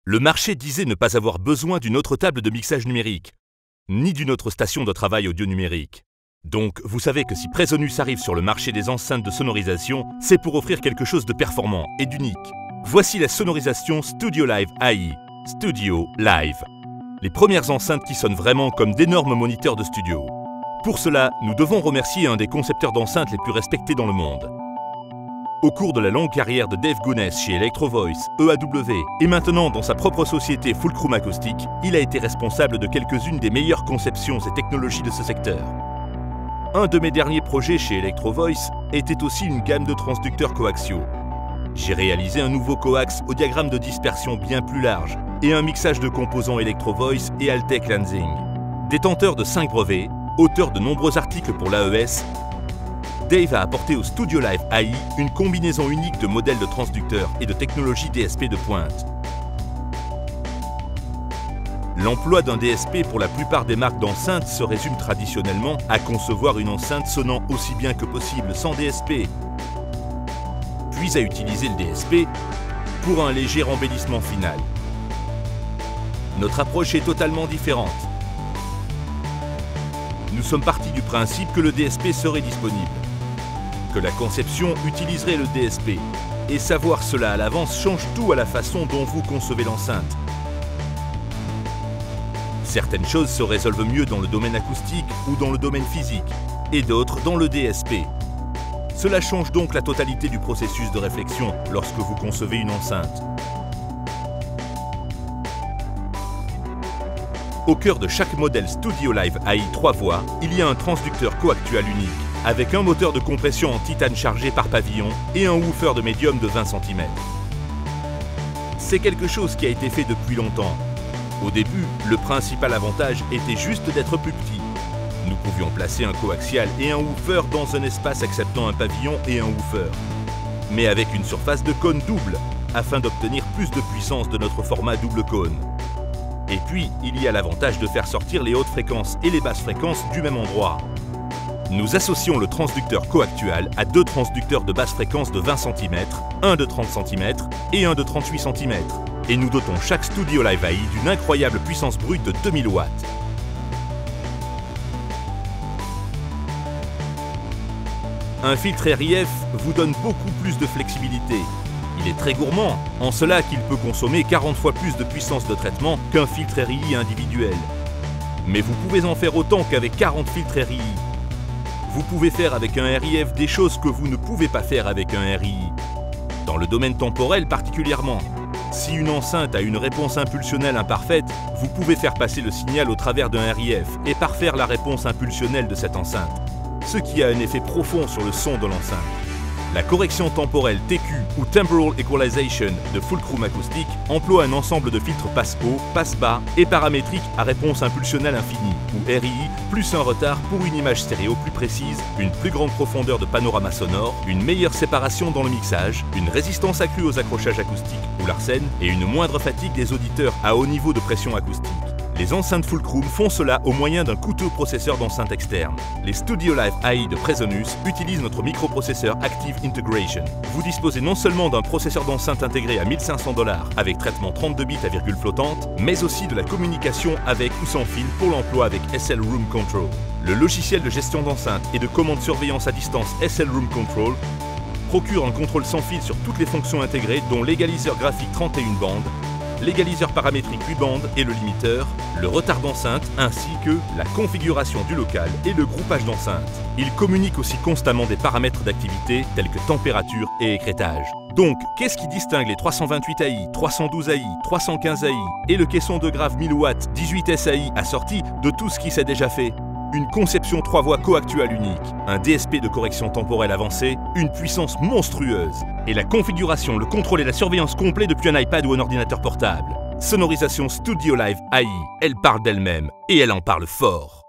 Le marché disait ne pas avoir besoin d'une autre table de mixage numérique, ni d'une autre station de travail audio numérique. Donc, vous savez que si Presonus arrive sur le marché des enceintes de sonorisation, c'est pour offrir quelque chose de performant et d'unique. Voici la sonorisation Studio Live AI, Studio Live. Les premières enceintes qui sonnent vraiment comme d'énormes moniteurs de studio. Pour cela, nous devons remercier un des concepteurs d'enceintes les plus respectés dans le monde. Au cours de la longue carrière de Dave Gunness chez Electro Voice, EAW et maintenant dans sa propre société Fulcrum Acoustic, il a été responsable de quelques-unes des meilleures conceptions et technologies de ce secteur. Un de mes derniers projets chez Electro Voice était aussi une gamme de transducteurs coaxiaux. J'ai réalisé un nouveau coax au diagramme de dispersion bien plus large et un mixage de composants Electro Voice et Altec Lansing. Détenteur de 5 brevets, auteur de nombreux articles pour l'AES, Dave a apporté au Studio Live AI une combinaison unique de modèles de transducteurs et de technologies DSP de pointe. L'emploi d'un DSP pour la plupart des marques d'enceintes se résume traditionnellement à concevoir une enceinte sonnant aussi bien que possible sans DSP, puis à utiliser le DSP pour un léger embellissement final. Notre approche est totalement différente. Nous sommes partis du principe que le DSP serait disponible, que la conception utiliserait le DSP, et savoir cela à l'avance change tout à la façon dont vous concevez l'enceinte. Certaines choses se résolvent mieux dans le domaine acoustique ou dans le domaine physique, et d'autres dans le DSP. Cela change donc la totalité du processus de réflexion lorsque vous concevez une enceinte. Au cœur de chaque modèle Studio Live AI 3 voix, il y a un transducteur coaxial unique, avec un moteur de compression en titane chargé par pavillon et un woofer de médium de 20 cm. C'est quelque chose qui a été fait depuis longtemps. Au début, le principal avantage était juste d'être plus petit. Nous pouvions placer un coaxial et un woofer dans un espace acceptant un pavillon et un woofer, mais avec une surface de cône double, afin d'obtenir plus de puissance de notre format double cône. Et puis, il y a l'avantage de faire sortir les hautes fréquences et les basses fréquences du même endroit. Nous associons le transducteur coaxial à deux transducteurs de basse fréquence de 20 cm, un de 30 cm et un de 38 cm, et nous dotons chaque Studio Live AI d'une incroyable puissance brute de 2000 watts. Un filtre RIF vous donne beaucoup plus de flexibilité. Il est très gourmand, en cela qu'il peut consommer 40 fois plus de puissance de traitement qu'un filtre RI individuel. Mais vous pouvez en faire autant qu'avec 40 filtres RI. Vous pouvez faire avec un RIF des choses que vous ne pouvez pas faire avec un RI. Dans le domaine temporel particulièrement. Si une enceinte a une réponse impulsionnelle imparfaite, vous pouvez faire passer le signal au travers d'un RIF et parfaire la réponse impulsionnelle de cette enceinte, ce qui a un effet profond sur le son de l'enceinte. La correction temporelle TQ ou Temporal Equalization de Fulcrum Acoustic emploie un ensemble de filtres passe-haut, passe-bas et paramétriques à réponse impulsionnelle infinie, ou RII, plus un retard pour une image stéréo plus précise, une plus grande profondeur de panorama sonore, une meilleure séparation dans le mixage, une résistance accrue aux accrochages acoustiques ou l'arsène et une moindre fatigue des auditeurs à haut niveau de pression acoustique. Les enceintes Fulcrum font cela au moyen d'un coûteux processeur d'enceinte externe. Les Studio Live AI de Presonus utilisent notre microprocesseur Active Integration. Vous disposez non seulement d'un processeur d'enceinte intégré à 1500 $ avec traitement 32 bits à virgule flottante, mais aussi de la communication avec ou sans fil pour l'emploi avec SL Room Control. Le logiciel de gestion d'enceinte et de commande surveillance à distance SL Room Control procure un contrôle sans fil sur toutes les fonctions intégrées dont l'égaliseur graphique 31 bandes, l'égaliseur paramétrique 8 bandes et le limiteur, le retard d'enceinte ainsi que la configuration du local et le groupage d'enceinte. Il communique aussi constamment des paramètres d'activité tels que température et écrêtage. Donc, qu'est-ce qui distingue les 328 AI, 312 AI, 315 AI et le caisson de grave 1000 watts 18 SAI assorti de tout ce qui s'est déjà fait? Une conception 3 voix coaxiale unique, un DSP de correction temporelle avancée, une puissance monstrueuse, et la configuration, le contrôle et la surveillance complets depuis un iPad ou un ordinateur portable. Sonorisation Studio Live AI, elle parle d'elle-même, et elle en parle fort.